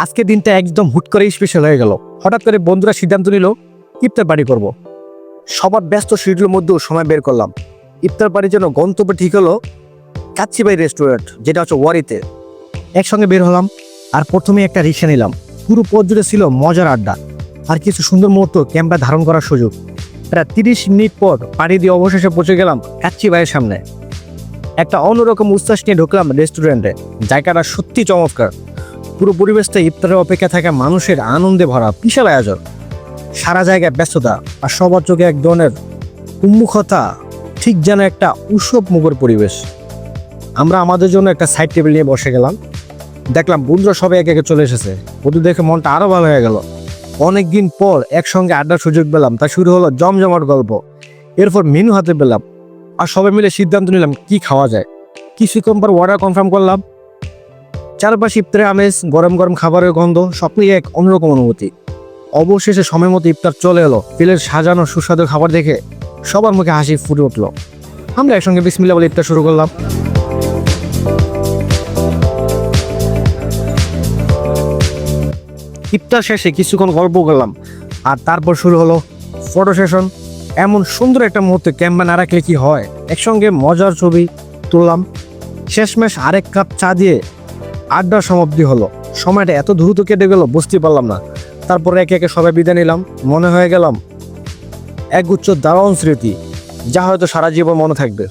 আজকের দিনটা একদম হুট করে স্পেশাল হয়ে গেল। হঠাৎ করে বন্ধুরা সিদ্ধান্ত নিল ইফতার পার্টি করব। সবার ব্যস্ত শিডিউলের মধ্যেও সময় বের করলাম। ইফতার পার্টির জন্য গন্তব্য ঠিক হলো কাচ্চিবাই রেস্টুরেন্ট, যেটা হচ্ছে ওয়ারিতে। একসঙ্গে বের হলাম আর প্রথমে একটা রিক্সা নিলাম। পুরো পথ জুড়ে ছিল মজার আড্ডা আর কিছু সুন্দর মুহূর্ত ক্যামেরা ধারণ করার সুযোগ। প্রায় 30 মিনিট পর পাড়ি দিয়ে অবশেষে পৌঁছে গেলাম কাচ্চিবাইয়ের সামনে। একটা অন্যরকম উচ্ছ্বাস নিয়ে ঢুকলাম রেস্টুরেন্টে। জায়গাটা সত্যি চমৎকার। পুরো পরিবেশটা ইফতারের অপেক্ষা থাকা মানুষের আনন্দে ভরা, বিশাল আয়োজন। সারা জায়গায় ব্যস্ততা আর সবার চোখে এক ধরনের উন্মুখতা, ঠিক যেন একটা উৎসব মুখর পরিবেশ। আমরা আমাদের জন্য একটা সাইড টেবিল নিয়ে বসে গেলাম। দেখলাম বন্ধুরা সবাই একে একে চলে এসেছে। ওদের দেখে মনটা আরো ভালো হয়ে গেল। অনেকদিন পর একসঙ্গে আড্ডার সুযোগ পেলাম। তা শুরু হলো জমজমাট গল্প। এরপর মেনু হাতে পেলাম আর সবাই মিলে সিদ্ধান্ত নিলাম কি খাওয়া যায়। কিছুক্ষণ পর অর্ডার কনফার্ম করলাম। চারপাশে ইফতারের আমেজ, গরম গরম খাবারের গন্ধ, সবই এক অন্যরকম অনুভূতি। অবশেষে সময় মতো ইফতার চলে এলো। প্লেট সাজানো সুস্বাদু খাবার দেখে সবার মুখে হাসি ফুটে উঠলো। আমরা একসঙ্গে বিসমিল্লাহ বলে ইফতার শুরু করলাম। ইফতার শেষে কিছুক্ষণ গল্প করলাম আর তারপর শুরু হলো ফটো সেশন। এমন সুন্দর একটা মুহূর্তে ক্যামেরা না রাখলে কি হয়। একসঙ্গে মজার ছবি তুললাম। শেষমেশ আরেক কাপ চা দিয়ে আড্ডার সমাপ্তি হলো। সময়টা এত দ্রুত কেটে গেল বুঝতে পারলাম না। তারপরে একে একে সবাই বিদায় নিলাম। মনে হয়ে গেলাম এক গুচ্ছ দারুণ স্মৃতি, যা হয়তো সারা জীবন মনে থাকবে।